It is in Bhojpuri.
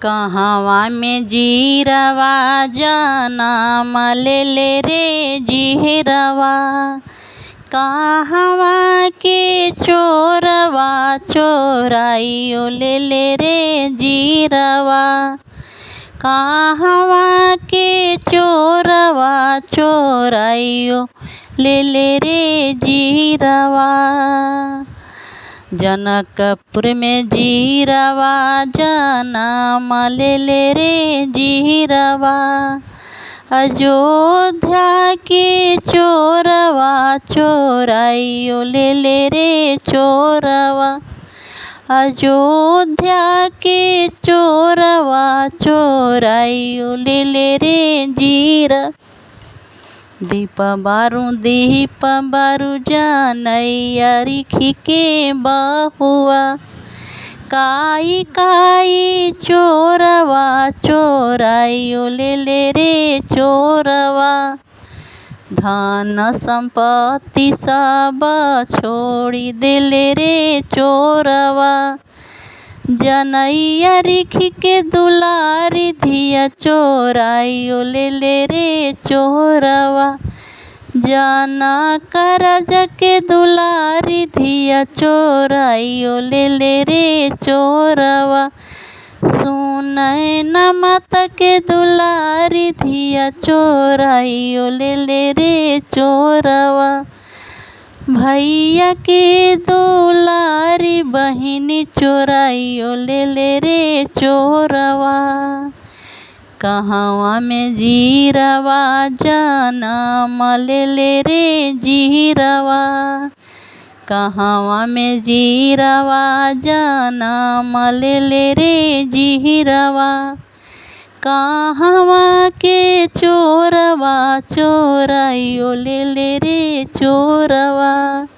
कहवा में जीरवा जनम लेले रे जीरवा। कहवा के चोरवा चोराइयो लेले रे जीरवा। कहवा के चोरवा चोराइयो लेले रे जीरवा। जनकपुर में जीरवा जनम लेले रे जीरवा। अयोध्या के चोरवा चोराइयो लेले रे चोरवा। अयोध्या के चोरवा चोराइयो लेले रे जीरवा। दीप बारू जनैया रिखी के बहुआ। काई काई चोरवा चोराइयो लेले रे चोरवा। धन संपत्ति सब छोड़ी देले रे चोरवा। जनैया रिखी के दुलारी धिया चोराइयो लेले रे चोरवा। जनक राजा के दुलारी धिया चोराइयो लेले रे चोरवा। सुनैना माता के दुलारी धिया चोराइयो लेले रे चोरवा। भैया के दुलारी बहिनी चोराइयो लेले रे चोरवा। कहवा में जीरवा जनम लेले रे जीरवा। कहवा में जीरवा जनम लेले रे जीरवा। कहवा के चोरवा चोराइयो लेले रे चोरवा।